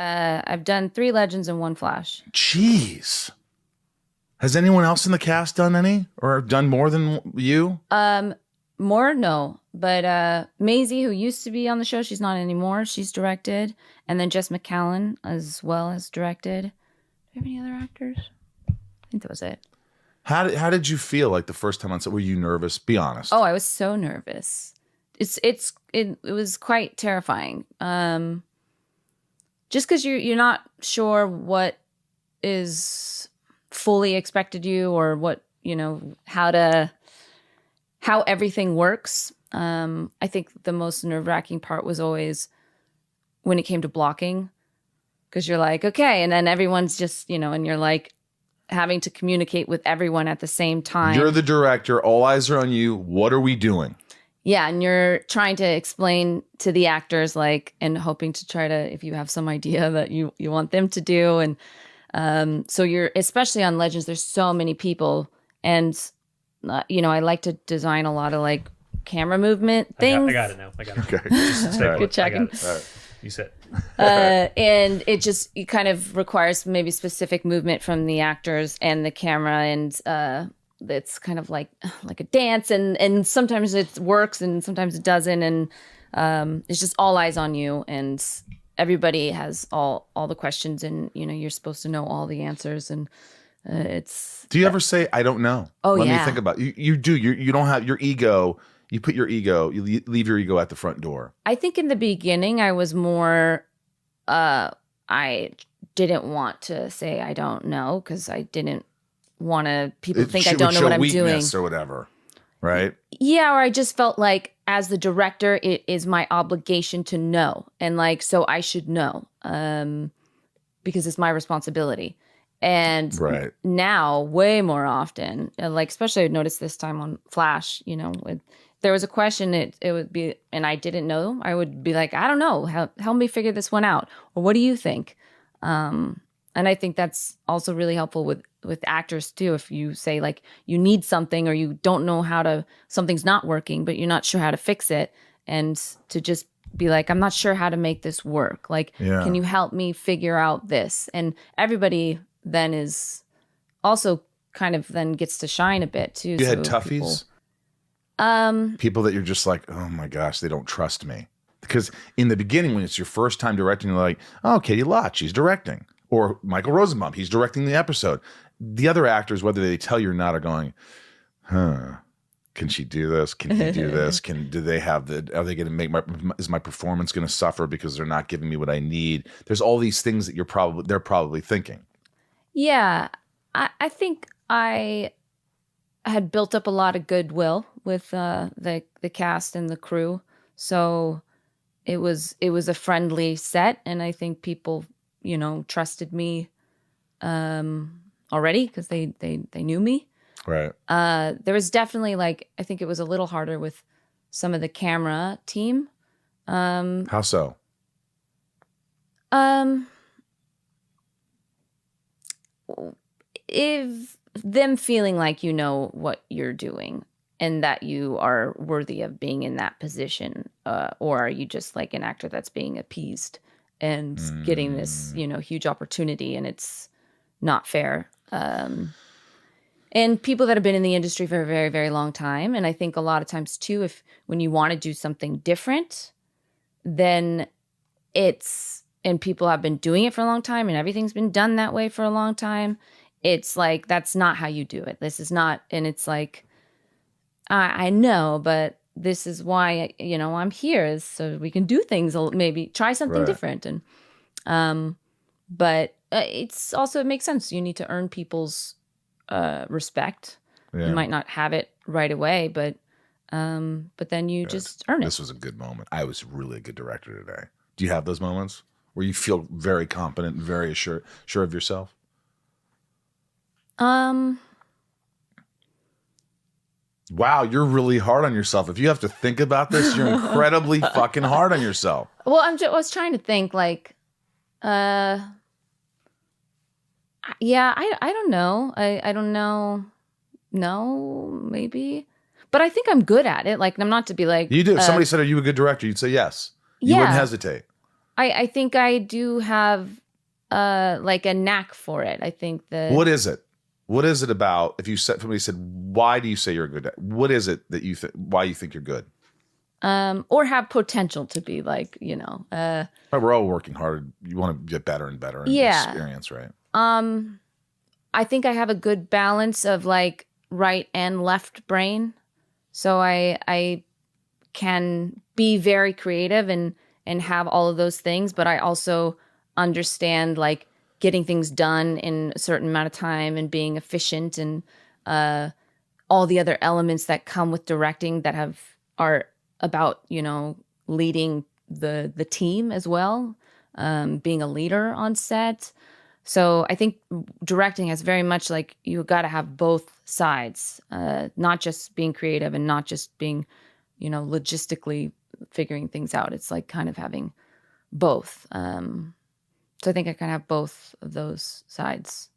I've done 3 Legends and 1 Flash. Jeez. Has anyone else in the cast done any or done more than you? More? No. But Maisie, who used to be on the show, she's not anymore. She's directed. And then Jess McCallan as well has directed. Do we have any other actors? I think that was it. How did you feel like the first time on set? Were you nervous? Be honest. Oh, I was so nervous. It was quite terrifying. Just because you're not sure what is fully expected you or what, how everything works. I think the most nerve-wracking part was always when it came to blocking, because you're like, okay, and then everyone's just, and you're like having to communicate with everyone at the same time. You're the director. All eyes are on you. What are we doing? Yeah, and you're trying to explain to the actors, and hoping to try to, if you have some idea that you want them to do. And so you're, especially on Legends, there's so many people. And, I like to design a lot of, camera movement things. I got it now. I got it. Okay. Good checking. All right. You said. And it kind of requires maybe specific movement from the actors and the camera, and it's kind of like a dance, and sometimes it works and sometimes it doesn't, and it's just all eyes on you, and everybody has all the questions, and you're supposed to know all the answers, and it's. Do you ever say I don't know? Oh, Let yeah. me think about it. You do. You don't have your ego. You put your ego. You leave your ego at the front door. I think in the beginning I was more. I didn't want to say I don't know, because I didn't want to people think I don't know what I'm doing or whatever, right? Yeah, or I just felt like as the director, it is my obligation to know, and so I should know, because it's my responsibility. And right. Now, way more often, especially I noticed this time on Flash, there was a question, it would be, and I didn't know, I would be like, I don't know, help me figure this one out, or what do you think? And I think that's also really helpful with actors too. If you say you need something, or you don't know something's not working, but you're not sure how to fix it, and to just be like, I'm not sure how to make this work. Can you help me figure out this? And everybody then is also kind of then gets to shine a bit too. You had toughies? People that you're just like, oh my gosh, they don't trust me. Because in the beginning, when it's your first time directing, you're like, oh, Caity Lotz, she's directing. Or Michael Rosenbaum, he's directing the episode. The other actors, whether they tell you or not, are going, can she do this? Can he do this? Are they going to make is my performance going to suffer because they're not giving me what I need? There's all these things that they're probably thinking. Yeah, I think I had built up a lot of goodwill with the cast and the crew, so it was a friendly set, and I think people trusted me already because they knew me. Right. There was definitely I think it was a little harder with some of the camera team. How so? If them feeling like you know what you're doing and that you are worthy of being in that position, or are you just like an actor that's being appeased and getting this huge opportunity, and it's not fair. And people that have been in the industry for a very, very long time, and I think a lot of times too, when you want to do something different, then and people have been doing it for a long time, and everything's been done that way for a long time. It's like, that's not how you do it. This is not, and it's like, I know, but this is why, I'm here, is so we can do things, maybe try something different. And, but it's also, it makes sense. You need to earn people's respect. Yeah. You might not have it right away, but then you just earn it. This was a good moment. I was really a good director today. Do you have those moments where you feel very confident, very sure of yourself? Wow, you're really hard on yourself. If you have to think about this, you're incredibly fucking hard on yourself. Well, I was trying to think yeah, I don't know. I don't know. No, maybe. But I think I'm good at it. I'm not to be like... You do. If somebody said, are you a good director? You'd say yes. You wouldn't hesitate. I think I do have like a knack for it. I think that What is it? What is it about, if somebody said, why do you say you're good at, what is it that why you think you're good? Or have potential to be like, Right, we're all working hard. You want to get better and better in experience, right? I think I have a good balance of like right and left brain. So I can be very creative and have all of those things, but I also understand like getting things done in a certain amount of time and being efficient and all the other elements that come with directing that are about, leading the team as well, being a leader on set. So I think directing has very much like you got to have both sides, not just being creative and not just being, logistically figuring things out. It's like kind of having both. So I think I kind of have both of those sides.